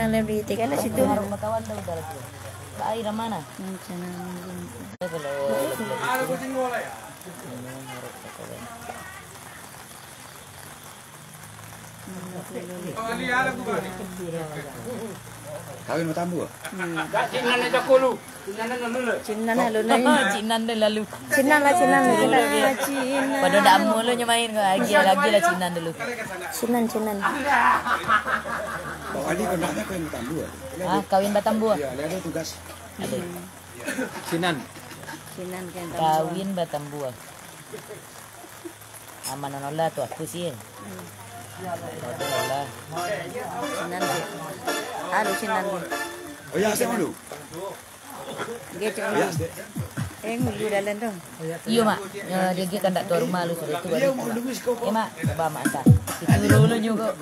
liability kan situ. Kawan dah udah lagi. Air mana? Kawin mau tambu? Cinan aja kulu. Cinan lalu nih. Cinan deh lalu. Cinan lah Cinan. Pada dah mulu nyamain lagi lah Cinan dulu. Cinan. Pak Ali kontaknya kawin mau tambu? Ah, kawin Batambu. Ya, ada tugas. Ada. Cinan kan. Kawin Batambu. Aman nolah tu aku sih. Nolah. Cinan. Halo Cinan. Oh ya, saya malu. Gitu. Ngulu dalam dong. Iya mak, dia kan tak tahu rumah lu sudah tu. Dia mau nunggu kau. Mak, coba mak tak. Itu dulu juga.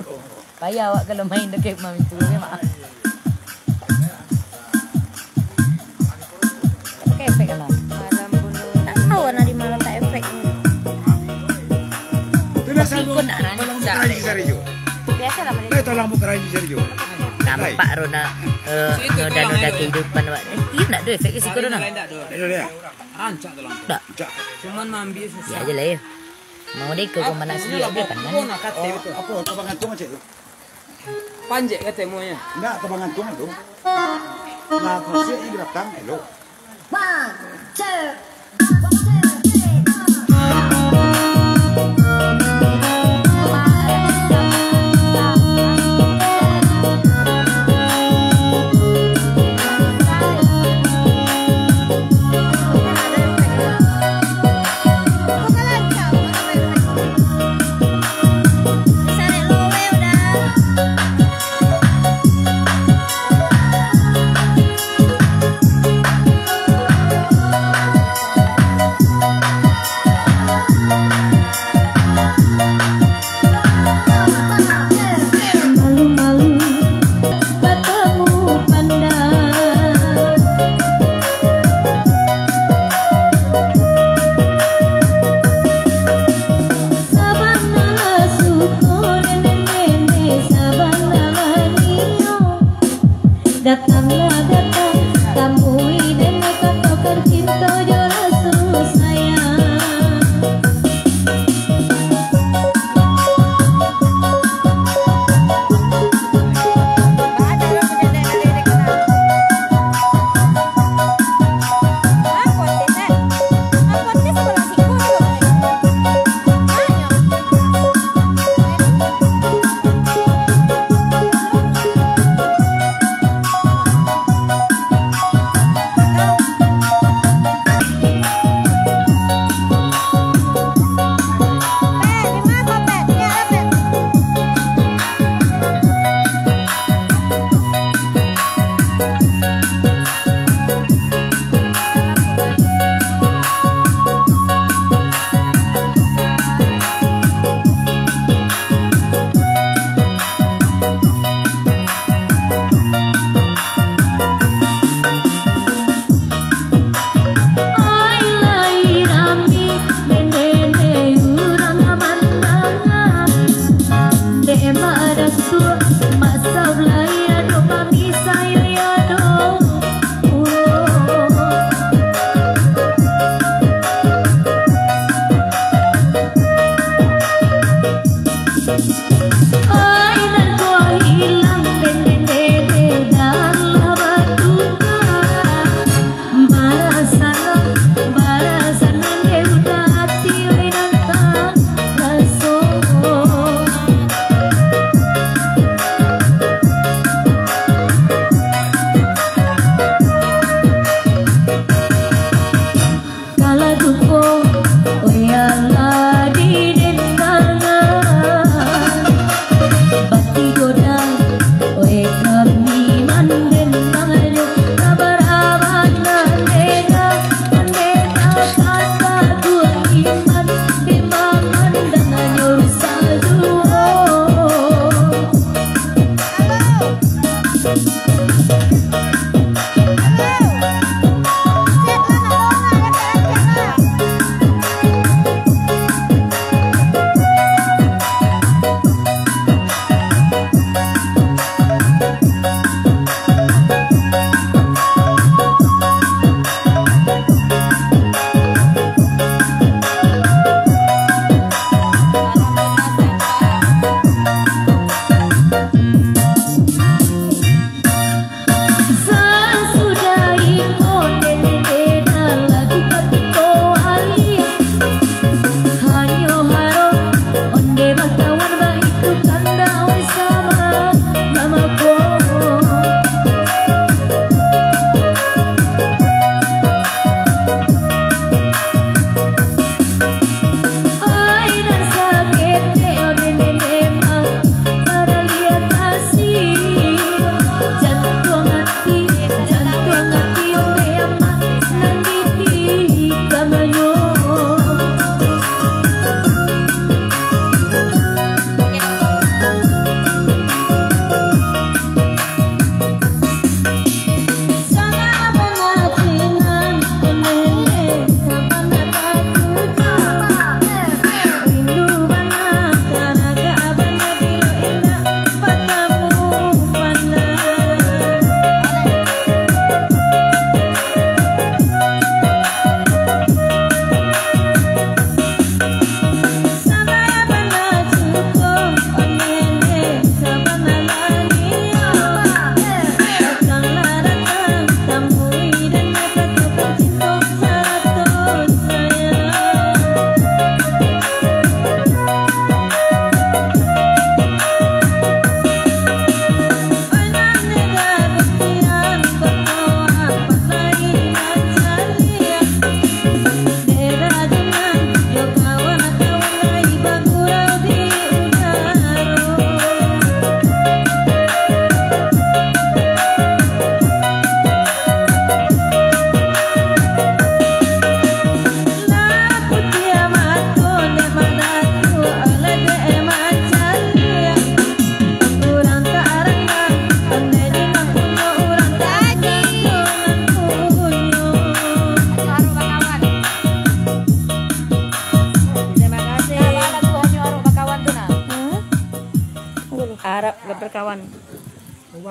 Payah awak kalau main dekat mami tu mak. Pakai efek lah. Malam bulu. Tak tahu nari malam tak efek. Tu nak sambung. Tolong buka lagi Sergio. Biasa lah mereka. Tolong buka lagi Sergio. Nampak Rona noda kehidupan awak. Iya nak ada efek ke situ Rona? Itu dia. rancak tu lampu. Tak. Cuman mambil susah. Ya aja lah ya. Mau dek ke mana sih dia kan kan. Apa tebangan tu macam tu? Panjek kata semuanya. Enggak, tebangan tu tu. Nah, pasti ini datang hello. 1, 2.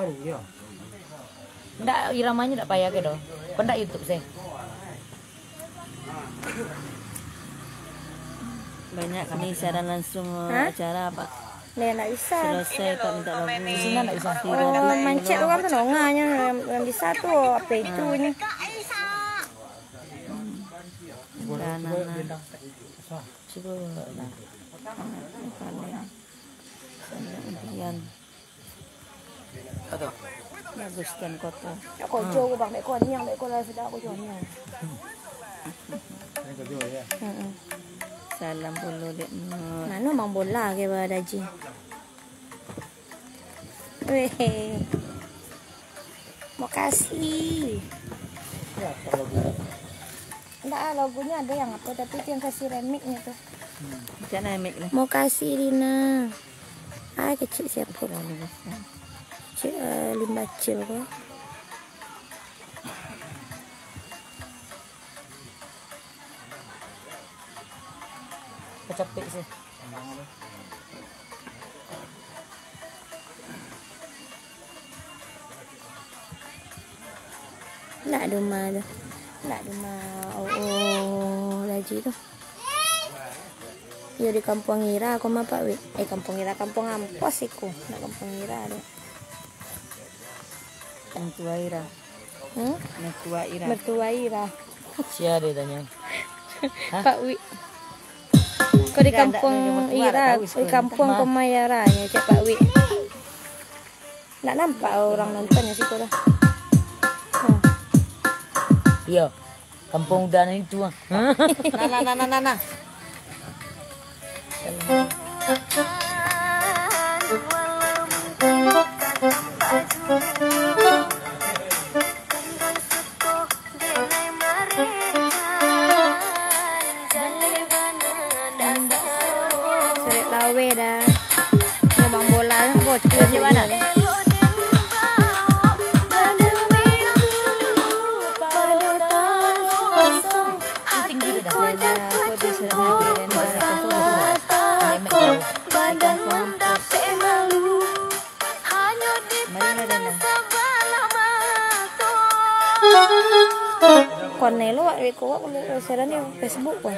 Oh, iya. Ndak iramanya ndak payah ke do. Kau ndak YouTube sih. Banyak kami siaran langsung acara apa? Dia nggak bisa. Selesai tak minta lagu. Di sini ndak bisa. Oh, mancet orang tuh nonganya yang bisa tuh apa itunya. Coba lah. Atau bagus kan kota. Ya kau jual bang, dek kau niang, dek kau lah sudah aku jual niang. Salam puluh dek. Mana mang bola ke badaji. Weh. Makasih. Enggak, lagunya ada yang apa, tapi itu yang kasih remixnya tuh. Jangan remix lah. Mau kasih Rina. Ah, kecil siapa? Kecil, limba kecil kok. Kecapek sih. Nggak ada rumah tu. Nggak ada rumah. Oh, lagi tu. Ya di Kampung Ira aku mah Pak Wi. Kampung Ira, Kampung Ampos iku. Nggak Kampung Ira ada. Mertua Ira. Mertua Ira. Mertua Ira. Siapa dia tanya? Pak Wi. Kau di Kampung Ira, di Kampung Kemayaranya cek Pak Wi. Nggak nampak orang nontonnya sih kau dah. Iya. Kampung Udana itu ah. Nah. Seret lawe dah. Bang bola bocor di mana? Konelo wak ko wak seran di Facebook wak.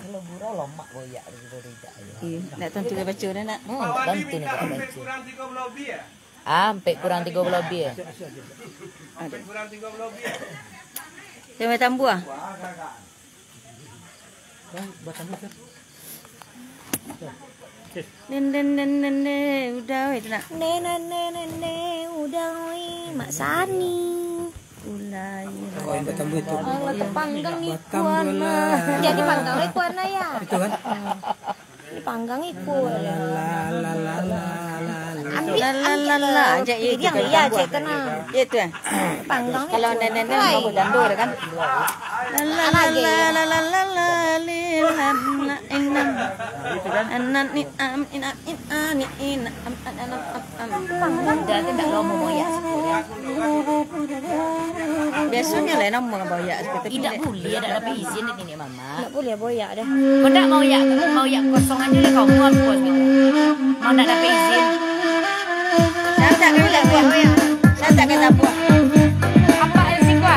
Kalau burau lomak boyak di tidak. Iya, nak tentu dia baca dah nak. Tentu nih kalau baca. Sampai kurang 30 lebih ya. Dia mai tambu ah. Den udah itu nak. Udah Mak Sani. Ulai. Kau yang bertambu itu. Allah tepanggang ikuana. Jadi panggang ikuana ya. Itu kan? Dipanggang ikut. La aja iya Yang iya cek kena. Itu kan. Panggang Kalau nenek mau dandu kan. Udah tidak lomo boyak. Biasanya lah nama boyak seperti Tidak boleh ada dapat izin ini mama. Enggak boleh boyak dah. Kau tak mau yak kosong aja lah kau muat bos gitu. Mau nak dapat izin. Saya tak kena buat boyak. Saya tak kena buat. Apa sih gua?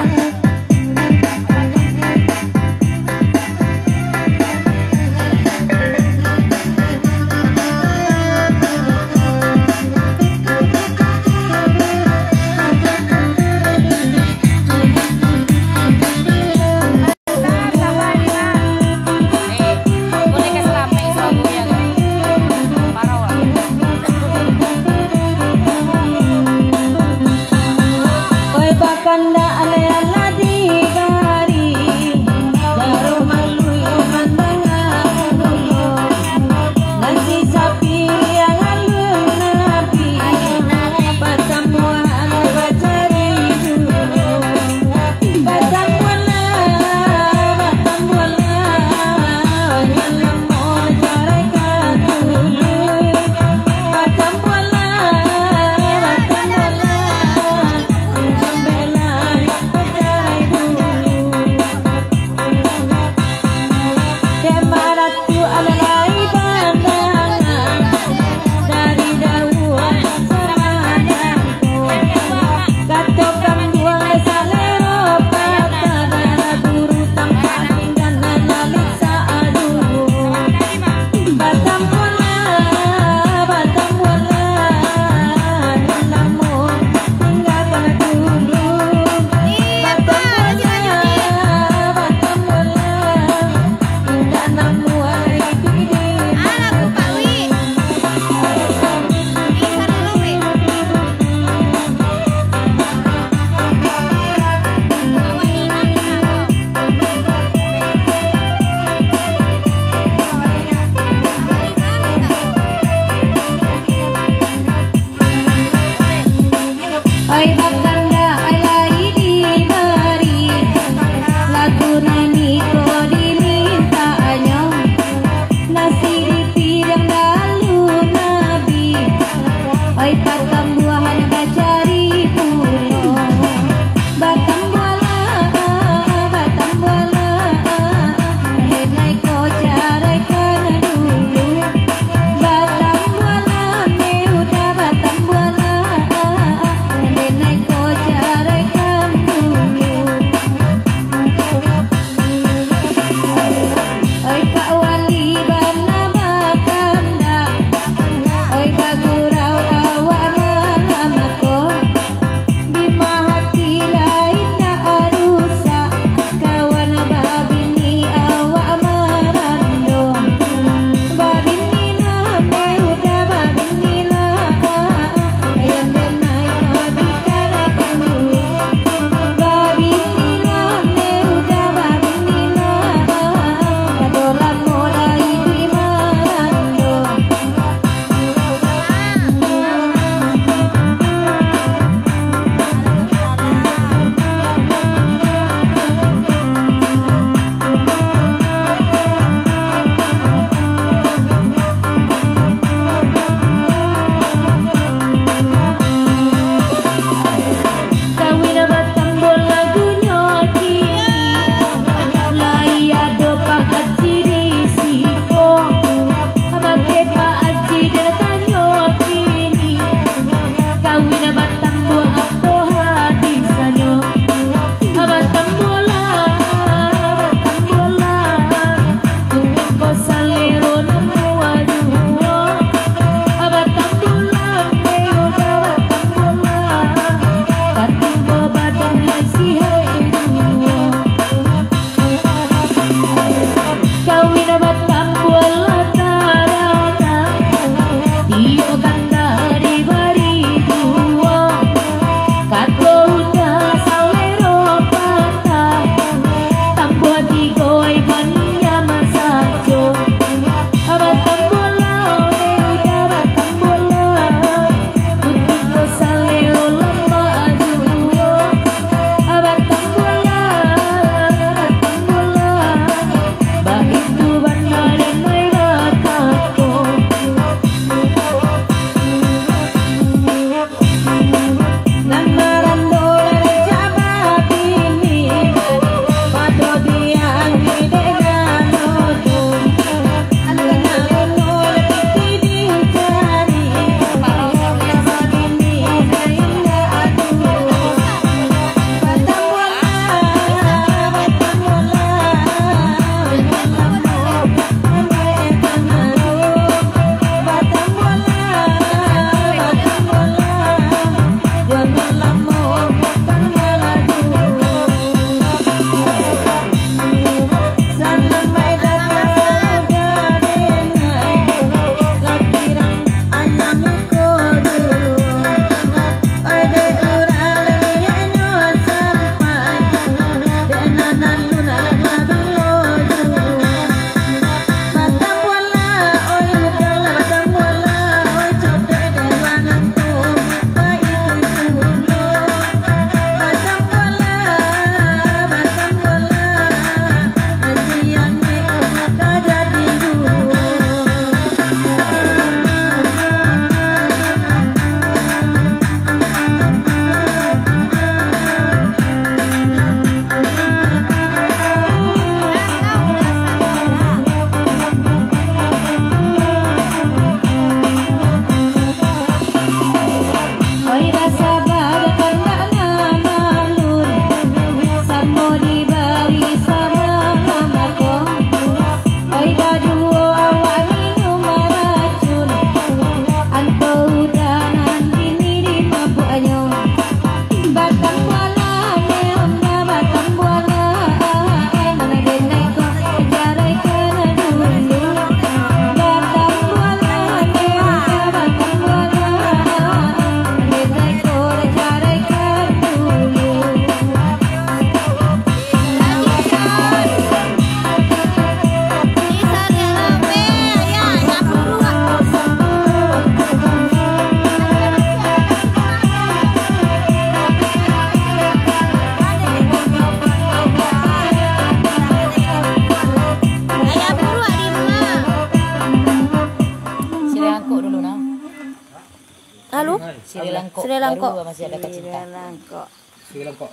Sri Langkok. Sri Langkok. Baru masih ada Kak Cinta. Sri Langkok. Sri Langkok.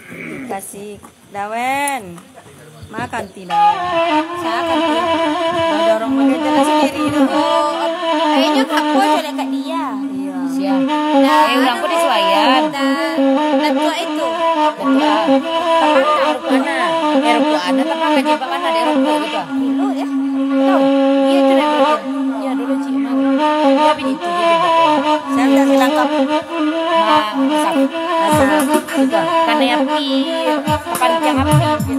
Dikasih dawen. Makan tidak. Saya akan dorong pakai jalan sendiri itu. Kayaknya aku aja dekat dia. Iya. Siap. Nah, Ulang pun disuaian. Dan tua itu. Betul. Mana? Eropa ada tapi kerja Pak mana di Eropa gitu. Dulu ya. Tahu? Iya itu dah dulu. Ya dulu Cik Mak. Ya bin itu dia. Saya udah dilangkap. Masak. Juga. Karena api. Pancang api.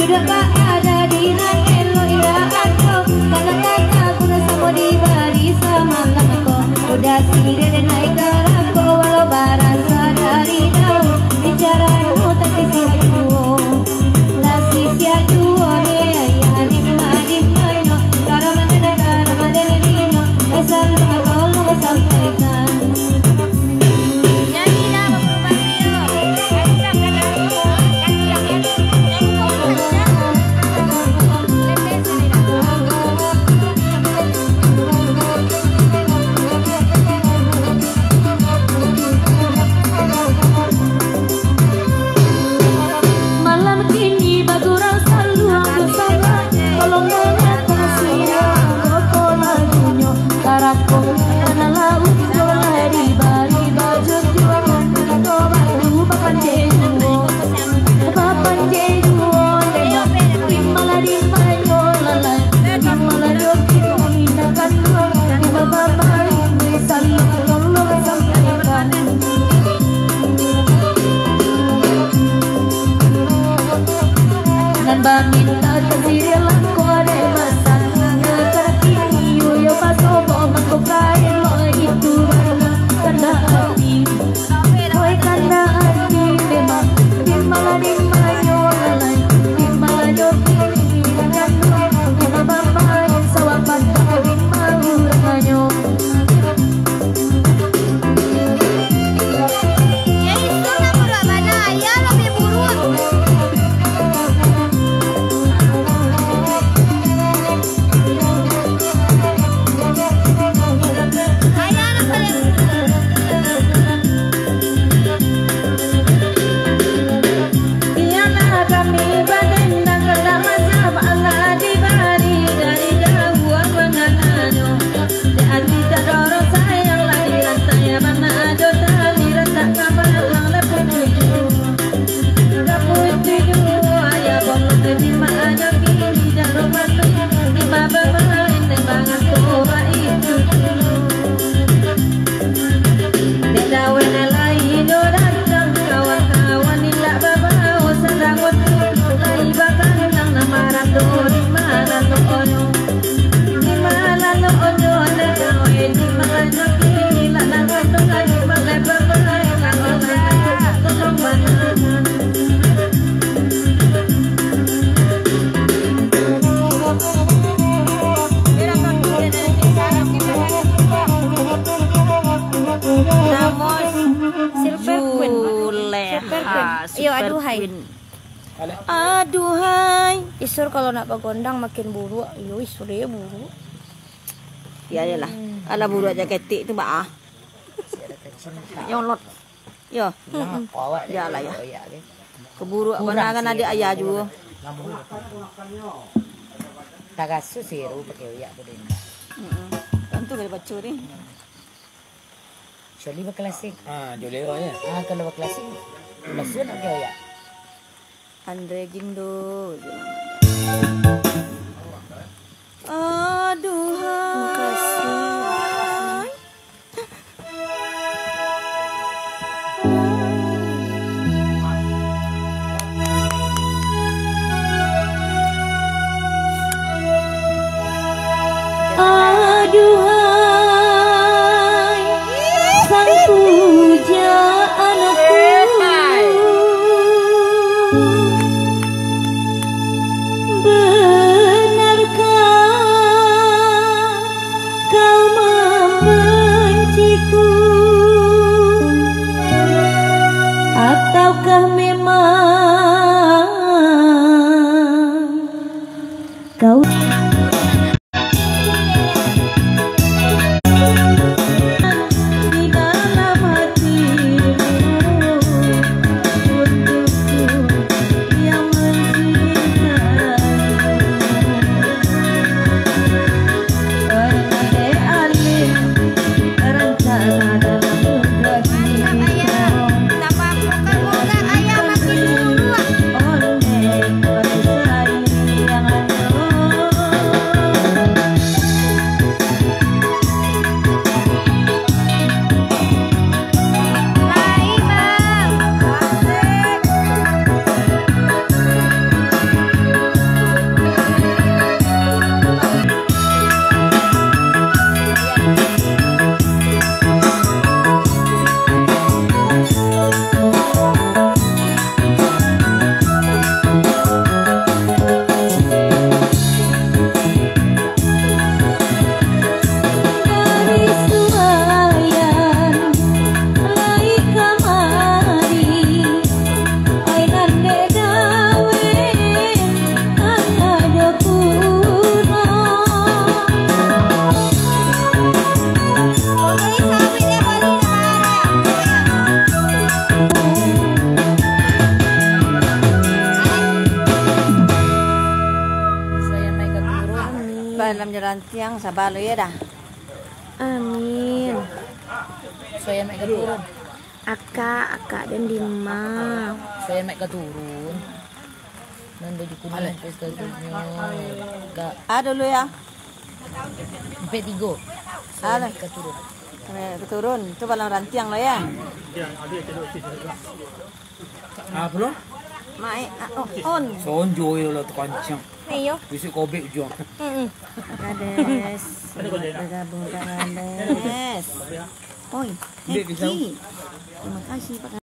Dua tak ada di elo ira aku karena kakak guna sama di baris sama lako udah sire naik garako walau barang sadari daun bicaramu tak sisi-sisi nasi siajuo ne ayah di maino karena dino asal kalau sampaikan aduhai isur kalau nak bagondang makin buruk yo isur ya buruk Ya lah. Ala buru aja ketik tu mbak ah. Nyolot. Yo. Ya lah ya. Keburu mana kan ada ayah juga. Tagasu siru pakai uyak bedin. Tentu dari bacur ni. Joli berklasik. Joli ya. Kalau berklasik maksud pakai uyak. Andre Gindo. Aduhai. Aduhai, sang puja anakku, benarkah kau membenciku, ataukah memang kau panjang tiang sabar lo ya dah. Amin. Saya naik ke turun. Akak dan Dima. Saya naik ke turun. Dan baju kuning pesta-pestanya. Kak, Ada dulu ya. sampai 3. Saya Ada. naik ke turun. Keturun. Itu balang rantiang lo ya. Apa lo? Mai on. Sonjo lo tu kancang. Ayo. Bisa kobek jual. Kades. Bergabung dengan Kades. Oi, Dek, bisa. Eki. Terima kasih Pak.